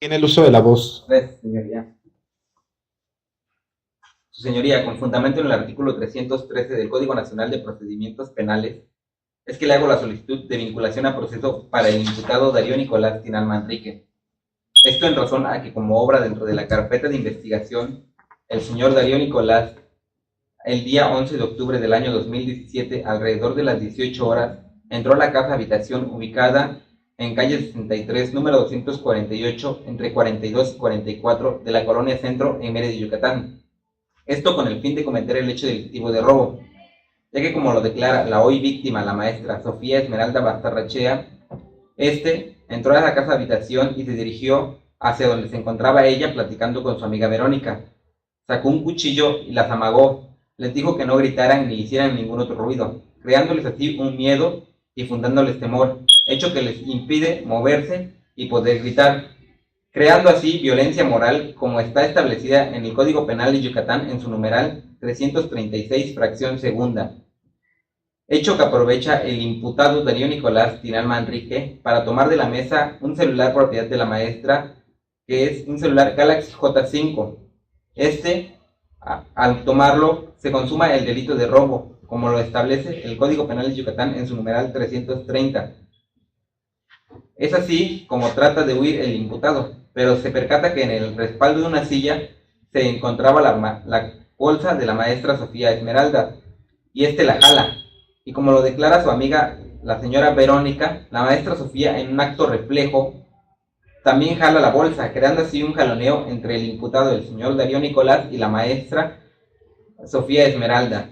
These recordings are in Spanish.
Tiene el uso de la voz. Gracias, señoría. Su señoría, con fundamento en el artículo 313 del Código Nacional de Procedimientos Penales, es que le hago la solicitud de vinculación a proceso para el imputado Darío Nicolás Tinal Manrique. Esto en razón a que, como obra dentro de la carpeta de investigación, el señor Darío Nicolás, el día 11 de octubre del año 2017, alrededor de las 18 horas, entró a la casa habitación ubicada en calle 63, número 248, entre 42 y 44 de la colonia Centro, en Mérida, Yucatán. Esto con el fin de cometer el hecho delictivo de robo, ya que, como lo declara la hoy víctima, la maestra Sofía Esmeralda Bastarrachea, entró a la casa habitación y se dirigió hacia donde se encontraba ella platicando con su amiga Verónica. Sacó un cuchillo y las amagó. Les dijo que no gritaran ni hicieran ningún otro ruido, creándoles así un miedo y fundándoles temor, hecho que les impide moverse y poder gritar, creando así violencia moral como está establecida en el Código Penal de Yucatán en su numeral 336, fracción segunda. Hecho que aprovecha el imputado Darío Nicolás Tinal Manrique para tomar de la mesa un celular propiedad de la maestra, que es un celular Galaxy J5. Al tomarlo, se consuma el delito de robo, como lo establece el Código Penal de Yucatán en su numeral 330. Es así como trata de huir el imputado, pero se percata que en el respaldo de una silla se encontraba la bolsa de la maestra Sofía Esmeralda, y la jala. Y como lo declara su amiga, la señora Verónica, la maestra Sofía, en un acto reflejo, también jala la bolsa, creando así un jaloneo entre el imputado, el señor Darío Nicolás, y la maestra Sofía Esmeralda,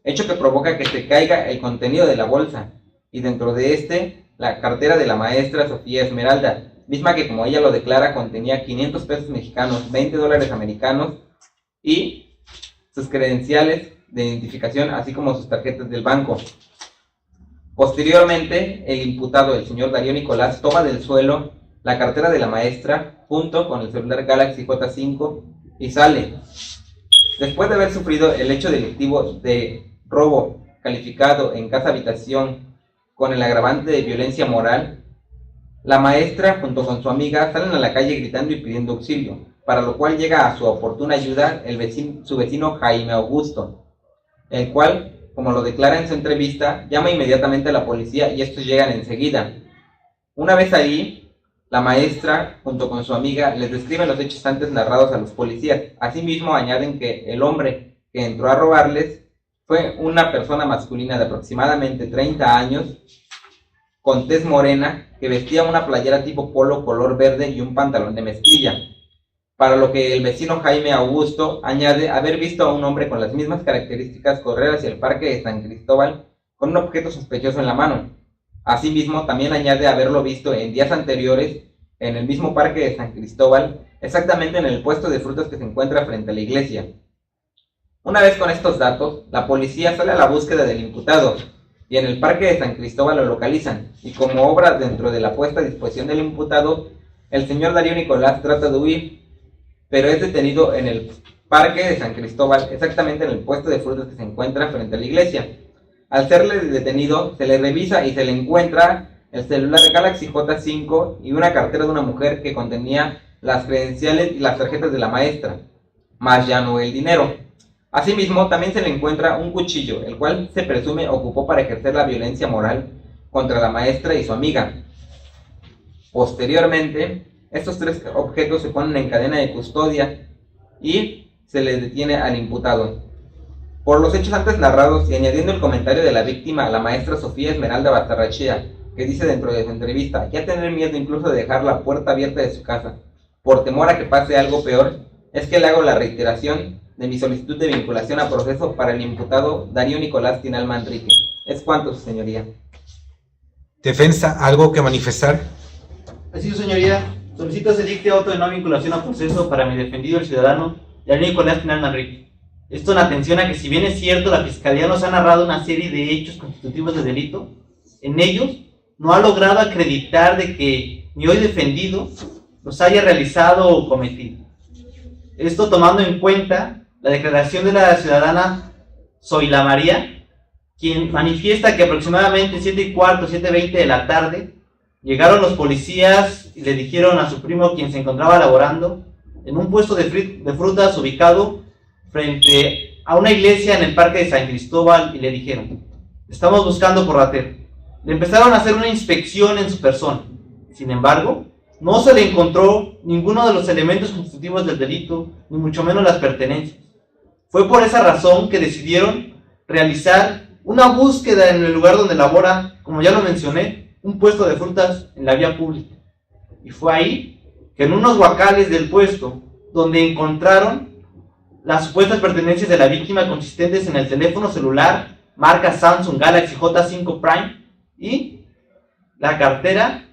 hecho que provoca que se caiga el contenido de la bolsa, y dentro de la cartera de la maestra Sofía Esmeralda, misma que, como ella lo declara, contenía 500 pesos mexicanos, 20 dólares americanos y sus credenciales de identificación, así como sus tarjetas del banco. Posteriormente, el imputado, el señor Darío Nicolás, toma del suelo la cartera de la maestra junto con el celular Galaxy J5 y sale. Después de haber sufrido el hecho delictivo de robo calificado en casa habitación con el agravante de violencia moral, la maestra junto con su amiga salen a la calle gritando y pidiendo auxilio, para lo cual llega a su oportuna ayuda su vecino Jaime Augusto, el cual, como lo declara en su entrevista, llama inmediatamente a la policía y estos llegan enseguida. Una vez ahí, la maestra, junto con su amiga, les describen los hechos antes narrados a los policías. Asimismo, añaden que el hombre que entró a robarles fue una persona masculina de aproximadamente 30 años, con tez morena, que vestía una playera tipo polo color verde y un pantalón de mezclilla. Para lo que el vecino Jaime Augusto añade haber visto a un hombre con las mismas características correr hacia el parque de San Cristóbal con un objeto sospechoso en la mano. Asimismo, también añade haberlo visto en días anteriores en el mismo parque de San Cristóbal, exactamente en el puesto de frutas que se encuentra frente a la iglesia. Una vez con estos datos, la policía sale a la búsqueda del imputado, y en el parque de San Cristóbal lo localizan, y como obra dentro de la puesta a disposición del imputado, el señor Darío Nicolás trata de huir, pero es detenido en el parque de San Cristóbal, exactamente en el puesto de frutas que se encuentra frente a la iglesia. Al serle detenido, se le revisa y se le encuentra el celular Galaxy J5 y una cartera de una mujer que contenía las credenciales y las tarjetas de la maestra, más ya no el dinero. Asimismo, también se le encuentra un cuchillo, el cual se presume ocupó para ejercer la violencia moral contra la maestra y su amiga. Posteriormente, estos tres objetos se ponen en cadena de custodia y se le detiene al imputado. Por los hechos antes narrados y añadiendo el comentario de la víctima, la maestra Sofía Esmeralda Bastarrachea, que dice dentro de su entrevista ya tener miedo incluso de dejar la puerta abierta de su casa, por temor a que pase algo peor, es que le hago la reiteración de mi solicitud de vinculación a proceso para el imputado Darío Nicolás Tinal Manrique. Es cuanto, su señoría. Defensa, ¿algo que manifestar? Así, su señoría, solicito se dicte auto de no vinculación a proceso para mi defendido, el ciudadano Darío Nicolás Tinal Manrique. Esto en atención a que, si bien es cierto, la Fiscalía nos ha narrado una serie de hechos constitutivos de delito, en ellos no ha logrado acreditar de que mi hoy defendido los haya realizado o cometido. Esto tomando en cuenta la declaración de la ciudadana Zoila María, quien manifiesta que aproximadamente 7:15, 7:20 de la tarde, Llegaron los policías y le dijeron a su primo, quien se encontraba laborando en un puesto de frutas ubicado frente a una iglesia en el parque de San Cristóbal, y le dijeron: estamos buscando por ratero. Le empezaron a hacer una inspección en su persona. Sin embargo, no se le encontró ninguno de los elementos constitutivos del delito, ni mucho menos las pertenencias. Fue por esa razón que decidieron realizar una búsqueda en el lugar donde labora, como ya lo mencioné, un puesto de frutas en la vía pública. Y fue ahí que en unos guacales del puesto, donde encontraron las supuestas pertenencias de la víctima, consistentes en el teléfono celular marca Samsung Galaxy J5 Prime y la cartera,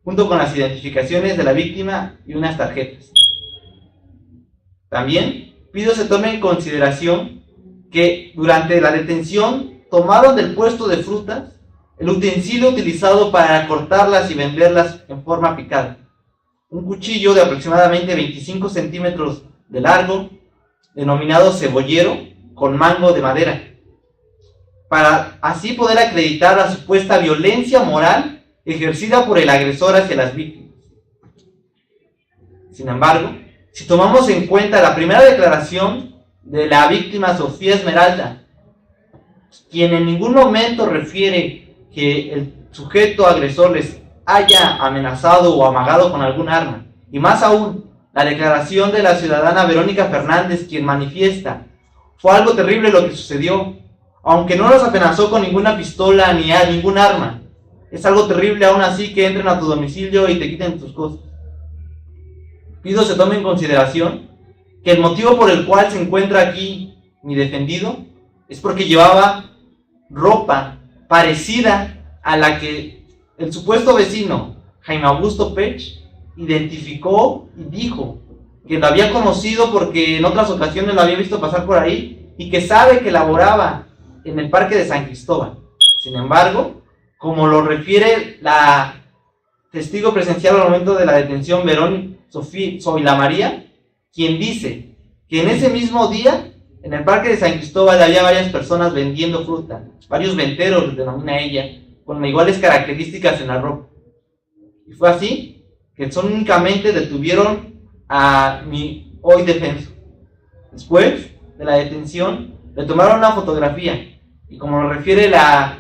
junto con las identificaciones de la víctima y unas tarjetas. También pido se tome en consideración que durante la detención tomaron del puesto de frutas el utensilio utilizado para cortarlas y venderlas en forma picada, un cuchillo de aproximadamente 25 centímetros de largo, denominado cebollero, con mango de madera, para así poder acreditar la supuesta violencia moral ejercida por el agresor hacia las víctimas. Sin embargo, si tomamos en cuenta la primera declaración de la víctima Sofía Esmeralda, quien en ningún momento refiere que el sujeto agresor les haya amenazado o amagado con algún arma, y más aún la declaración de la ciudadana Verónica Fernández, quien manifiesta: fue algo terrible lo que sucedió, aunque no los amenazó con ninguna pistola ni ningún arma, es algo terrible aún así que entren a tu domicilio y te quiten tus cosas. Pido se tome en consideración que el motivo por el cual se encuentra aquí mi defendido es porque llevaba ropa parecida a la que el supuesto vecino Jaime Augusto Pech identificó y dijo que lo había conocido porque en otras ocasiones lo había visto pasar por ahí y que sabe que laboraba en el parque de San Cristóbal. Sin embargo, como lo refiere la testigo presencial al momento de la detención, Verónica Zoila María, quien dice que en ese mismo día en el parque de San Cristóbal había varias personas vendiendo fruta, varios venteros, les denomina ella, con iguales características en la ropa. Y fue así que únicamente detuvieron a mi hoy defenso. Después de la detención, le tomaron una fotografía y, como lo refiere la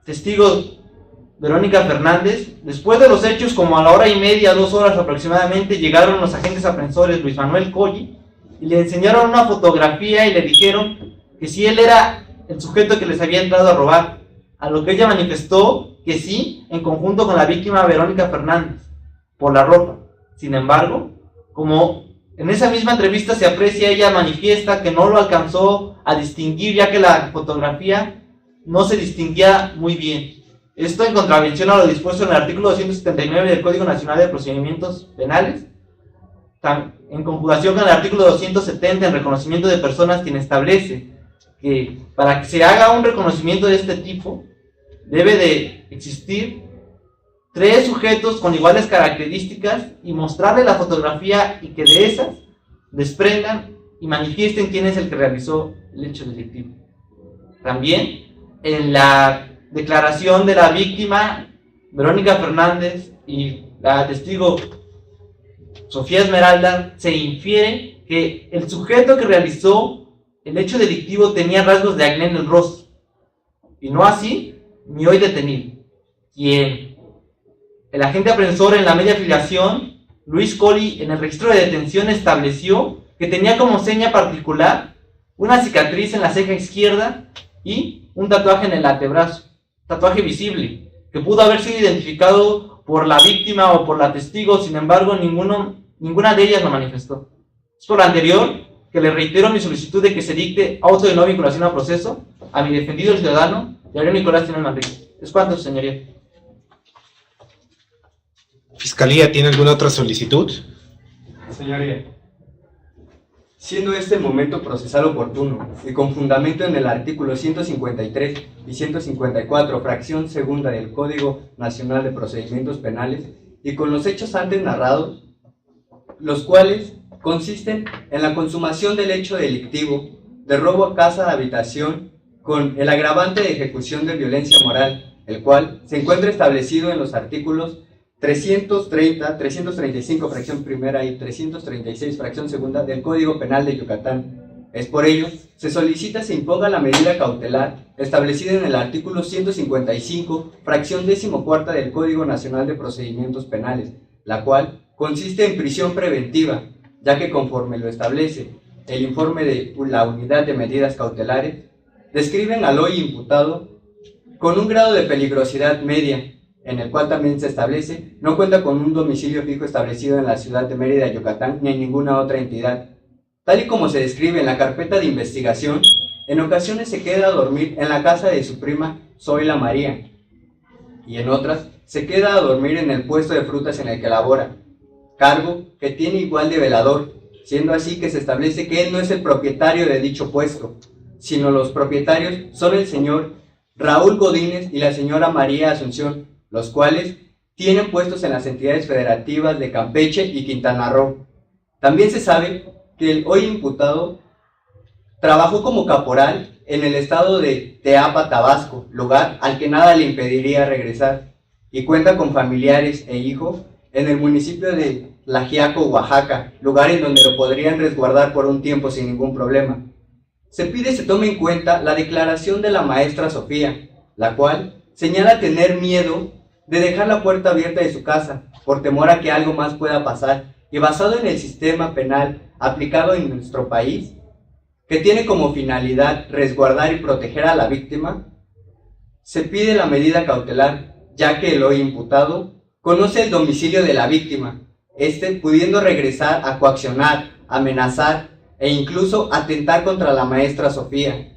testigo Verónica Fernández, después de los hechos, como a la 1:30, 2 horas aproximadamente, llegaron los agentes aprensores Luis Manuel Colli y le enseñaron una fotografía y le dijeron que si él era el sujeto que les había entrado a robar, a lo que ella manifestó que sí, en conjunto con la víctima Verónica Fernández, por la ropa. Sin embargo, como en esa misma entrevista se aprecia, ella manifiesta que no lo alcanzó a distinguir, ya que la fotografía no se distinguía muy bien. Esto en contravención a lo dispuesto en el artículo 279 del Código Nacional de Procedimientos Penales, en conjugación con el artículo 270 en reconocimiento de personas, quien establece que para que se haga un reconocimiento de este tipo debe de existir 3 sujetos con iguales características y mostrarle la fotografía y que de esas desprendan y manifiesten quién es el que realizó el hecho delictivo. También en la declaración de la víctima Verónica Fernández y la testigo Sofía Esmeralda se infiere que el sujeto que realizó el hecho delictivo tenía rasgos de acné en el rostro, y no así mi hoy detenido, quien el agente aprensor en la media afiliación Luis Colli en el registro de detención estableció que tenía como seña particular una cicatriz en la ceja izquierda y un tatuaje en el antebrazo, tatuaje visible, que pudo haber sido identificado por la víctima o por la testigo. Sin embargo, ninguna de ellas lo manifestó. Es por lo anterior que le reitero mi solicitud de que se dicte auto de no vinculación a proceso a mi defendido, el ciudadano Darío Nicolás Tinel Manrique. Es cuanto, señoría. ¿Fiscalía tiene alguna otra solicitud? Señoría, siendo este el momento procesal oportuno y con fundamento en el artículo 153 y 154, fracción segunda del Código Nacional de Procedimientos Penales, y con los hechos antes narrados, los cuales consisten en la consumación del hecho delictivo de robo a casa de habitación con el agravante de ejecución de violencia moral el cual se encuentra establecido en los artículos 330, 335 fracción primera y 336 fracción segunda del Código Penal de Yucatán. Es por ello, se solicita se imponga la medida cautelar establecida en el artículo 155, fracción 14ª del Código Nacional de Procedimientos Penales, la cual consiste en prisión preventiva, ya que conforme lo establece el informe de la Unidad de Medidas Cautelares, describen al hoy imputado con un grado de peligrosidad media, en el cual también se establece, no cuenta con un domicilio fijo establecido en la ciudad de Mérida, Yucatán, ni en ninguna otra entidad. Tal y como se describe en la carpeta de investigación, en ocasiones se queda a dormir en la casa de su prima Zoila María, y en otras se queda a dormir en el puesto de frutas en el que labora, cargo que tiene igual de velador, siendo así que se establece que él no es el propietario de dicho puesto, sino los propietarios son el señor Raúl Godínez y la señora María Asunción, los cuales tienen puestos en las entidades federativas de Campeche y Quintana Roo. También se sabe que el hoy imputado trabajó como caporal en el estado de Teapa, Tabasco, lugar al que nada le impediría regresar, y cuenta con familiares e hijo en el municipio de Tlaxiaco, Oaxaca, lugar en donde lo podrían resguardar por un tiempo sin ningún problema. Se pide se tome en cuenta la declaración de la maestra Sofía, la cual señala tener miedo de dejar la puerta abierta de su casa, por temor a que algo más pueda pasar, y basado en el sistema penal aplicado en nuestro país, que tiene como finalidad resguardar y proteger a la víctima, se pide la medida cautelar, ya que el hoy imputado conoce el domicilio de la víctima, pudiendo regresar a coaccionar, amenazar e incluso atentar contra la maestra Sofía.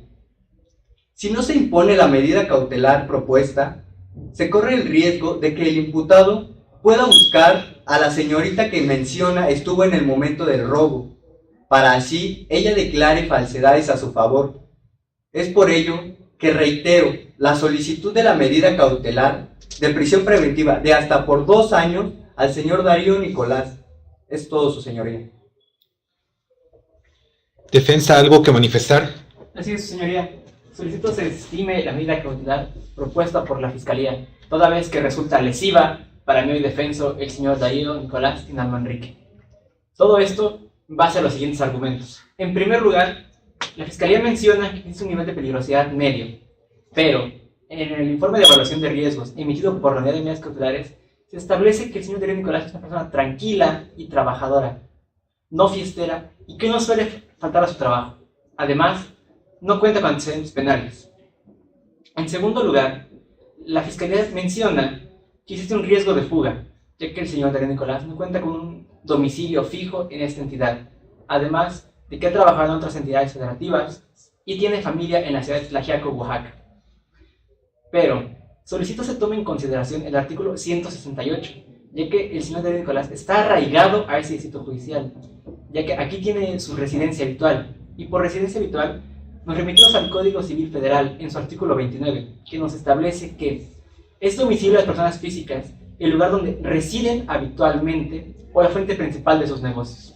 Si no se impone la medida cautelar propuesta, se corre el riesgo de que el imputado pueda buscar a la señorita que menciona estuvo en el momento del robo, para así ella declare falsedades a su favor. Es por ello que reitero la solicitud de la medida cautelar de prisión preventiva de hasta por 2 años al señor Darío Nicolás. Es todo, su señoría. Defensa, ¿algo que manifestar? Así es, su señoría. Solicito se estime la medida cautelar propuesta por la Fiscalía, toda vez que resulta lesiva para mi hoy defenso el señor Darío Nicolás Tinal Manrique. Todo esto en base a los siguientes argumentos. En primer lugar, la Fiscalía menciona que es un nivel de peligrosidad medio, pero en el informe de evaluación de riesgos emitido por la Unidad de Medidas Cautelares se establece que el señor Darío Nicolás es una persona tranquila y trabajadora, no fiestera y que no suele faltar a su trabajo. Además, no cuenta con antecedentes penales. En segundo lugar, la Fiscalía menciona que existe un riesgo de fuga, ya que el señor Darío Nicolás no cuenta con un domicilio fijo en esta entidad, además de que ha trabajado en otras entidades federativas y tiene familia en la ciudad de Tlaxiaco, Oaxaca. Pero solicito se tome en consideración el artículo 168, ya que el señor Darío Nicolás está arraigado a ese distrito judicial, ya que aquí tiene su residencia habitual, y por residencia habitual nos remitimos al Código Civil Federal en su artículo 29, que nos establece que es domicilio de las personas físicas el lugar donde residen habitualmente o la fuente principal de sus negocios.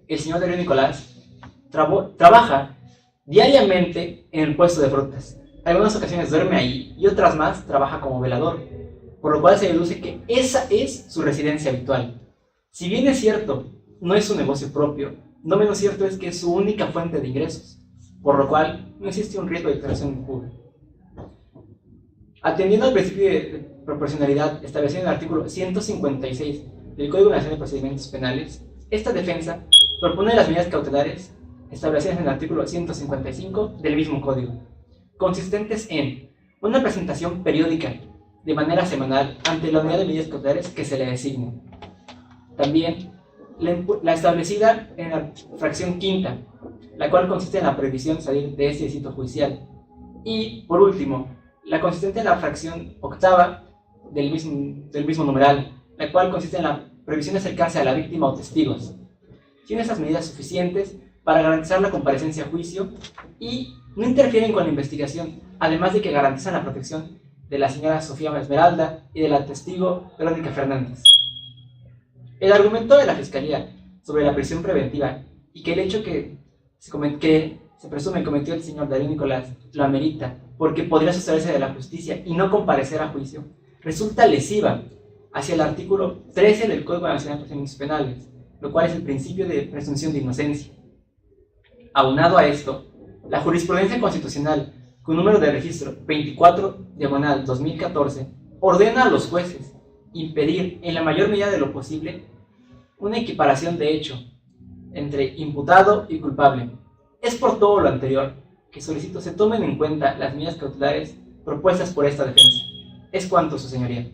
El señor Darío Nicolás trabaja diariamente en el puesto de frutas. En algunas ocasiones duerme ahí y otras más trabaja como velador, por lo cual se deduce que esa es su residencia habitual. Si bien es cierto, no es su negocio propio, no menos cierto es que es su única fuente de ingresos, por lo cual no existe un riesgo de declaración de fuga. Atendiendo al principio de proporcionalidad establecido en el artículo 156 del Código Nacional de Procedimientos Penales, esta defensa propone las medidas cautelares establecidas en el artículo 155 del mismo código, consistentes en una presentación periódica de manera semanal ante la unidad de medidas cautelares que se le designe. También la establecida en la fracción quinta, la cual consiste en la prohibición de salir de este distrito judicial. Y, por último, la consistente en la fracción octava del mismo numeral, la cual consiste en la prohibición de acercarse a la víctima o testigos. Tiene esas medidas suficientes para garantizar la comparecencia a juicio y no interfieren con la investigación, además de que garantizan la protección de la señora Sofía Esmeralda y de la testigo Verónica Fernández. El argumento de la Fiscalía sobre la prisión preventiva y que el hecho que se presume cometió el señor Darío Nicolás lo amerita porque podría sustraerse de la justicia y no comparecer a juicio, resulta lesiva hacia el artículo 13 del Código Nacional de Procedimientos Penales, lo cual es el principio de presunción de inocencia. Aunado a esto, la jurisprudencia constitucional, con número de registro 24/2014, ordena a los jueces impedir, en la mayor medida de lo posible, una equiparación de hecho entre imputado y culpable. Es por todo lo anterior que solicito se tomen en cuenta las medidas cautelares propuestas por esta defensa. Es cuanto, su señoría.